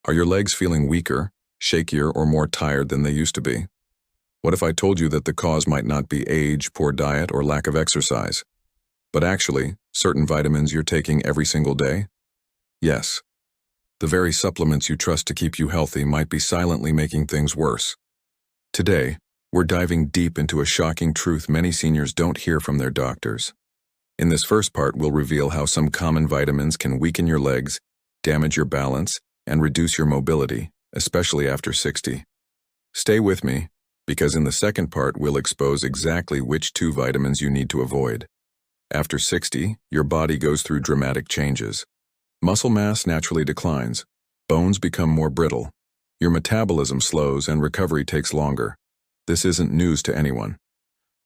Are your legs feeling weaker, shakier, or more tired than they used to be? What if I told you that the cause might not be age, poor diet, or lack of exercise, but actually certain vitamins you're taking every single day? Yes. The very supplements you trust to keep you healthy might be silently making things worse. Today, we're diving deep into a shocking truth many seniors don't hear from their doctors. In this first part, we'll reveal how some common vitamins can weaken your legs, damage your balance, and reduce your mobility, especially after 60. Stay with me, because in the second part, we'll expose exactly which two vitamins you need to avoid. After 60, your body goes through dramatic changes. Muscle mass naturally declines, bones become more brittle, your metabolism slows, and recovery takes longer. This isn't news to anyone.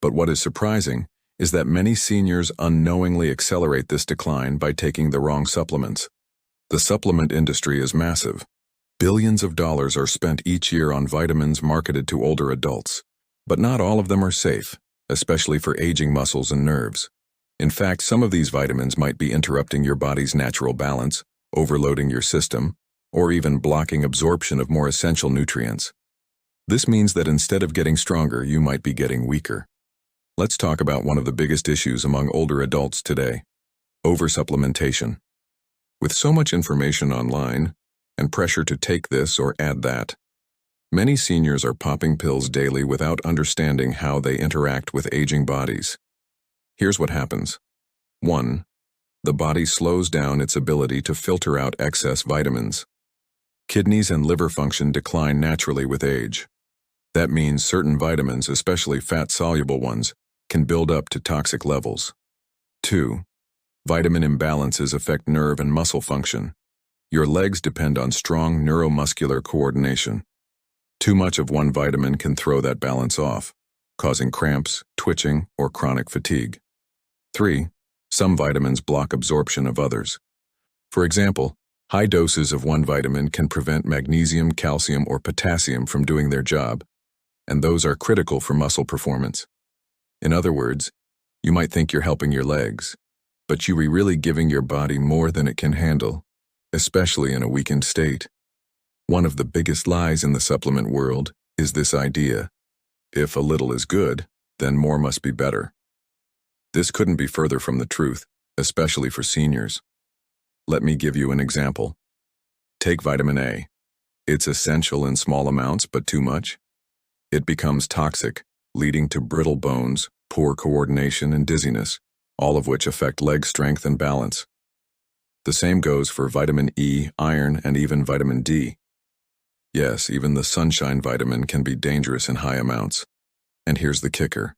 But what is surprising is that many seniors unknowingly accelerate this decline by taking the wrong supplements. The supplement industry is massive. Billions of dollars are spent each year on vitamins marketed to older adults. But not all of them are safe, especially for aging muscles and nerves. In fact, some of these vitamins might be interrupting your body's natural balance, overloading your system, or even blocking absorption of more essential nutrients. This means that instead of getting stronger, you might be getting weaker. Let's talk about one of the biggest issues among older adults today: oversupplementation. With so much information online and pressure to take this or add that, many seniors are popping pills daily without understanding how they interact with aging bodies. Here's what happens. 1. The body slows down its ability to filter out excess vitamins. Kidneys and liver function decline naturally with age. That means certain vitamins, especially fat-soluble ones, can build up to toxic levels. 2. Vitamin imbalances affect nerve and muscle function. Your legs depend on strong neuromuscular coordination. Too much of one vitamin can throw that balance off, causing cramps, twitching, or chronic fatigue. 3. Some vitamins block absorption of others. For example, high doses of one vitamin can prevent magnesium, calcium, or potassium from doing their job, and those are critical for muscle performance. In other words, you might think you're helping your legs, but you're really giving your body more than it can handle, especially in a weakened state. One of the biggest lies in the supplement world is this idea: if a little is good, then more must be better. This couldn't be further from the truth, especially for seniors. Let me give you an example. Take vitamin A. It's essential in small amounts, but too much? It becomes toxic, leading to brittle bones, poor coordination, and dizziness, all of which affect leg strength and balance. The same goes for vitamin E, iron, and even vitamin D. Yes, even the sunshine vitamin can be dangerous in high amounts. And here's the kicker.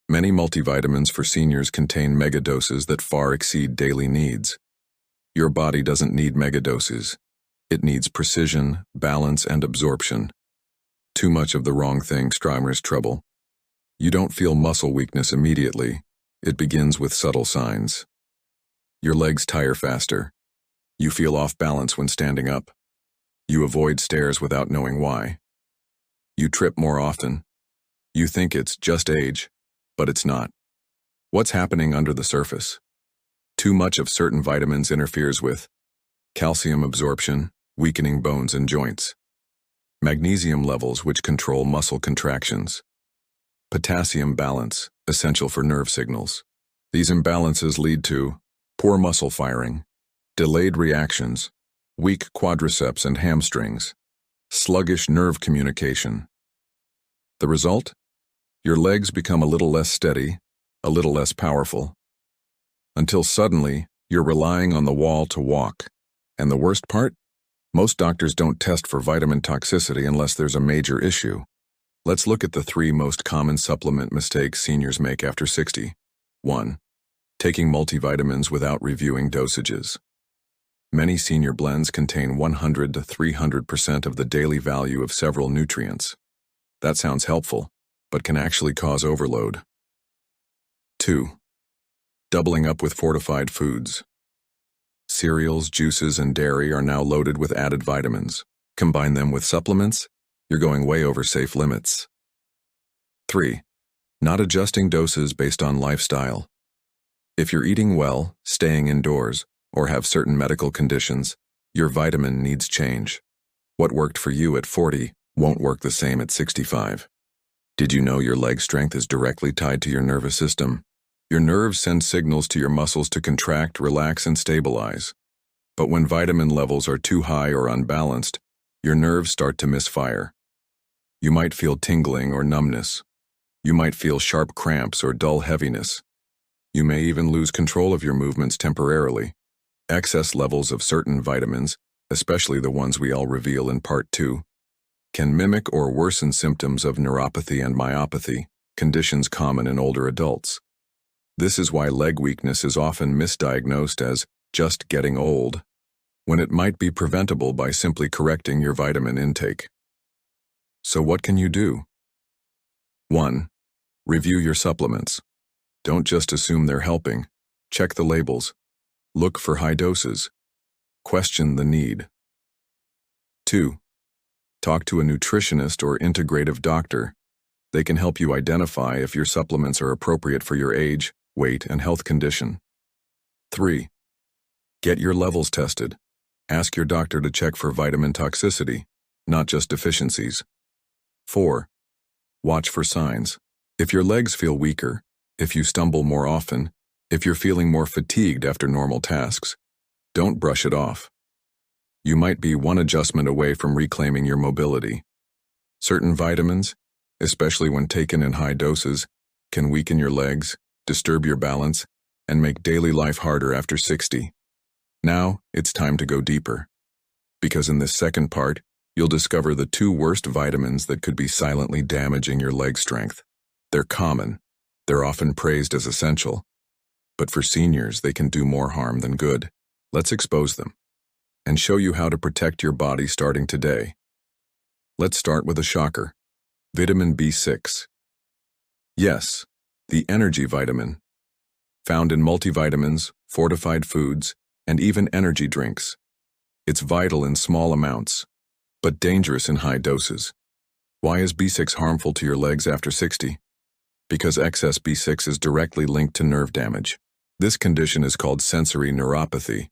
Many multivitamins for seniors contain megadoses that far exceed daily needs. Your body doesn't need megadoses. It needs precision, balance, and absorption. Too much of the wrong thing strymers trouble. You don't feel muscle weakness immediately. It begins with subtle signs. Your legs tire faster. You feel off balance when standing up. You avoid stairs without knowing why. You trip more often. You think it's just age, but it's not. What's happening under the surface? Too much of certain vitamins interferes with calcium absorption, weakening bones and joints. Magnesium levels, which control muscle contractions. Potassium balance, essential for nerve signals. These imbalances lead to poor muscle firing, delayed reactions, weak quadriceps and hamstrings, sluggish nerve communication. The result? Your legs become a little less steady, a little less powerful, until suddenly you're relying on the wall to walk. And the worst part? Most doctors don't test for vitamin toxicity unless there's a major issue. Let's look at the 3 most common supplement mistakes seniors make after 60. 1. Taking multivitamins without reviewing dosages. Many senior blends contain 100 to 300% of the daily value of several nutrients. That sounds helpful, but can actually cause overload. 2. Doubling up with fortified foods. Cereals, juices, and dairy are now loaded with added vitamins. Combine them with supplements, you're going way over safe limits. 3. Not adjusting doses based on lifestyle. If you're eating well, staying indoors, or have certain medical conditions, your vitamin needs change. What worked for you at 40 won't work the same at 65. Did you know your leg strength is directly tied to your nervous system? Your nerves send signals to your muscles to contract, relax, and stabilize. But when vitamin levels are too high or unbalanced, your nerves start to misfire. You might feel tingling or numbness. You might feel sharp cramps or dull heaviness. You may even lose control of your movements temporarily. Excess levels of certain vitamins, especially the ones we all reveal in Part 2, can mimic or worsen symptoms of neuropathy and myopathy, conditions common in older adults. This is why leg weakness is often misdiagnosed as just getting old, when it might be preventable by simply correcting your vitamin intake. So what can you do? 1. Review your supplements. Don't just assume they're helping. Check the labels. Look for high doses. Question the need. 2. Talk to a nutritionist or integrative doctor. They can help you identify if your supplements are appropriate for your age, weight, and health condition. 3. Get your levels tested. Ask your doctor to check for vitamin toxicity, not just deficiencies. 4. Watch for signs. If your legs feel weaker, if you stumble more often, if you're feeling more fatigued after normal tasks, don't brush it off. You might be one adjustment away from reclaiming your mobility. Certain vitamins, especially when taken in high doses, can weaken your legs, disturb your balance, and make daily life harder after 60. Now, it's time to go deeper. Because in this second part, you'll discover the 2 worst vitamins that could be silently damaging your leg strength. They're common. They're often praised as essential. But for seniors, they can do more harm than good. Let's expose them and show you how to protect your body starting today. Let's start with a shocker. Vitamin B6. Yes, the energy vitamin. Found in multivitamins, fortified foods, and even energy drinks. It's vital in small amounts, but dangerous in high doses. Why is B6 harmful to your legs after 60? Because excess B6 is directly linked to nerve damage. This condition is called sensory neuropathy,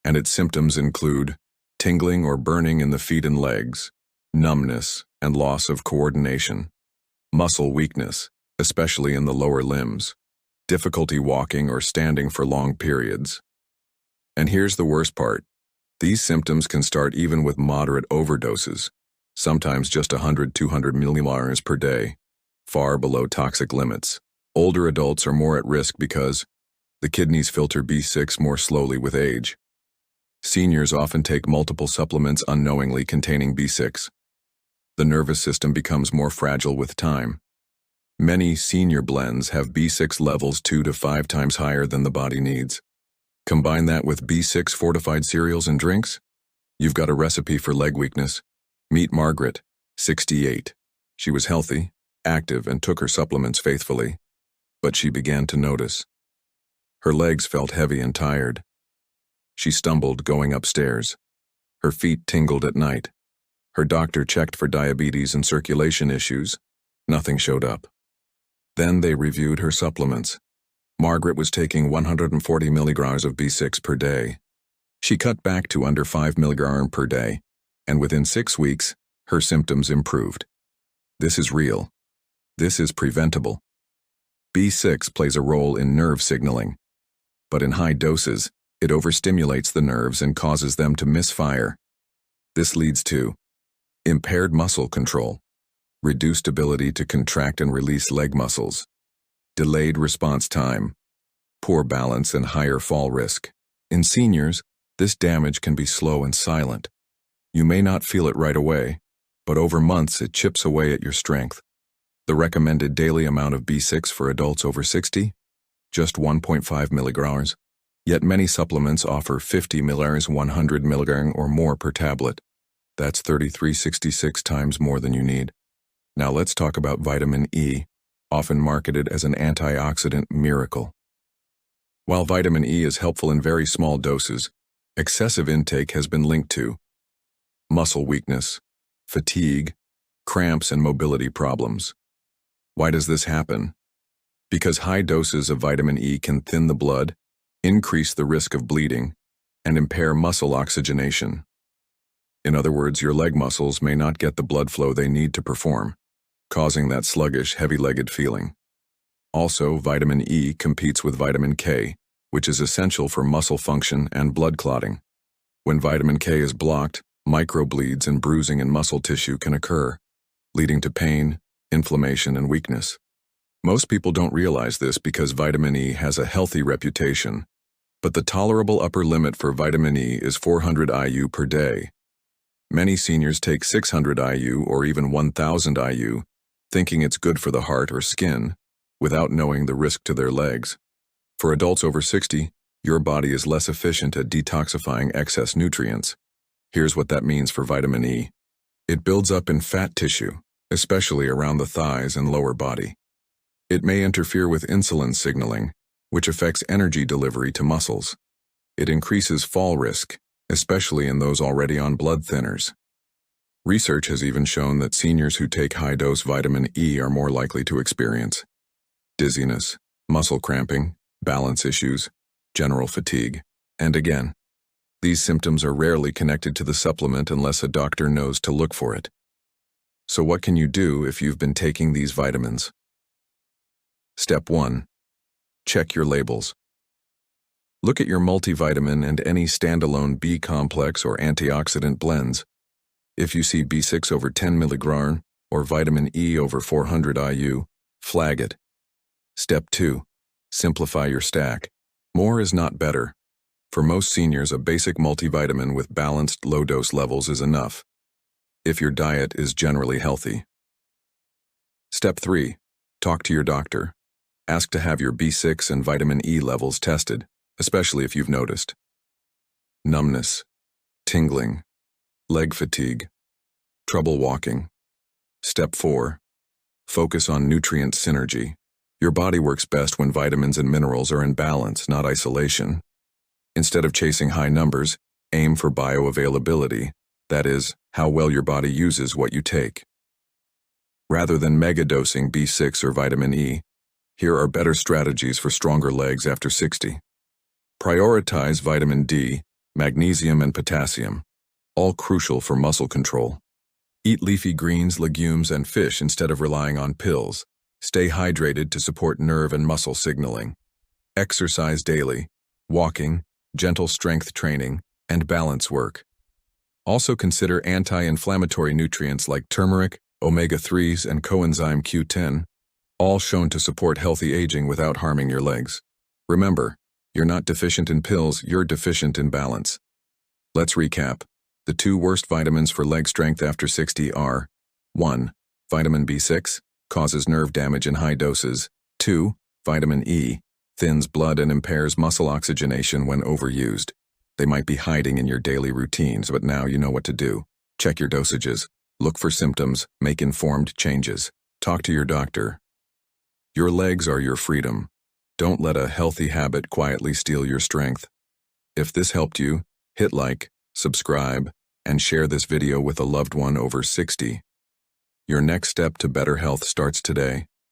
and its symptoms include tingling or burning in the feet and legs, numbness and loss of coordination, muscle weakness, especially in the lower limbs, difficulty walking or standing for long periods. And here's the worst part. These symptoms can start even with moderate overdoses, sometimes just 100-200 milliliters per day, far below toxic limits. Older adults are more at risk because the kidneys filter B6 more slowly with age. Seniors often take multiple supplements unknowingly containing B6. The nervous system becomes more fragile with time. Many senior blends have B6 levels 2 to 5 times higher than the body needs. Combine that with B6 fortified cereals and drinks, you've got a recipe for leg weakness. Meet Margaret, 68. She was healthy, active, and took her supplements faithfully. But she began to notice. Her legs felt heavy and tired. She stumbled going upstairs. Her feet tingled at night. Her doctor checked for diabetes and circulation issues. Nothing showed up. Then they reviewed her supplements. Margaret was taking 140 milligrams of B6 per day. She cut back to under 5 milligrams per day, and within 6 weeks, her symptoms improved. This is real. This is preventable. B6 plays a role in nerve signaling, but in high doses, it overstimulates the nerves and causes them to misfire. This leads to impaired muscle control, reduced ability to contract and release leg muscles, delayed response time, poor balance, and higher fall risk. In seniors, this damage can be slow and silent. You may not feel it right away, but over months it chips away at your strength. The recommended daily amount of B6 for adults over 60? Just 1.5 milligrams. Yet many supplements offer 50 milligrams, 100 milligrams, or more per tablet. That's 3366 times more than you need. Now let's talk about vitamin E, often marketed as an antioxidant miracle. While vitamin E is helpful in very small doses, excessive intake has been linked to muscle weakness, fatigue, cramps, and mobility problems. Why does this happen? Because high doses of vitamin E can thin the blood, increase the risk of bleeding, and impair muscle oxygenation. In other words, your leg muscles may not get the blood flow they need to perform, causing that sluggish, heavy-legged feeling. Also, vitamin E competes with vitamin K, which is essential for muscle function and blood clotting. When vitamin K is blocked, microbleeds and bruising in muscle tissue can occur, leading to pain, inflammation, and weakness. Most people don't realize this because vitamin E has a healthy reputation, but the tolerable upper limit for vitamin E is 400 IU per day. Many seniors take 600 IU or even 1000 IU, thinking it's good for the heart or skin, without knowing the risk to their legs. For adults over 60, your body is less efficient at detoxifying excess nutrients. Here's what that means for vitamin E. It builds up in fat tissue, especially around the thighs and lower body. It may interfere with insulin signaling, which affects energy delivery to muscles. It increases fall risk, especially in those already on blood thinners. Research has even shown that seniors who take high-dose vitamin E are more likely to experience dizziness, muscle cramping, balance issues, general fatigue, and again, these symptoms are rarely connected to the supplement unless a doctor knows to look for it. So what can you do if you've been taking these vitamins? Step 1. Check your labels. Look at your multivitamin and any standalone B complex or antioxidant blends. If you see B6 over 10 mg or vitamin E over 400 IU, flag it. Step 2. Simplify your stack. More is not better. For most seniors, a basic multivitamin with balanced low-dose levels is enough, if your diet is generally healthy. Step 3. Talk to your doctor. Ask to have your B6 and vitamin E levels tested, especially if you've noticed numbness, tingling, leg fatigue, trouble walking. Step 4. Focus on nutrient synergy. Your body works best when vitamins and minerals are in balance, not isolation. Instead of chasing high numbers, aim for bioavailability, that is, how well your body uses what you take. Rather than megadosing B6 or vitamin E, here are better strategies for stronger legs after 60. Prioritize vitamin D, magnesium, and potassium, all crucial for muscle control. Eat leafy greens, legumes, and fish instead of relying on pills. Stay hydrated to support nerve and muscle signaling. Exercise daily, walking, gentle strength training, and balance work. Also consider anti-inflammatory nutrients like turmeric, omega-3s, and coenzyme Q10, all shown to support healthy aging without harming your legs. Remember, you're not deficient in pills, you're deficient in balance. Let's recap. The 2 worst vitamins for leg strength after 60 are 1. Vitamin B6 causes nerve damage in high doses. 2. Vitamin E thins blood and impairs muscle oxygenation when overused. They might be hiding in your daily routines, but now you know what to do. Check your dosages, look for symptoms, make informed changes. Talk to your doctor. Your legs are your freedom. Don't let a healthy habit quietly steal your strength. If this helped you, hit like, subscribe, and share this video with a loved one over 60. Your next step to better health starts today.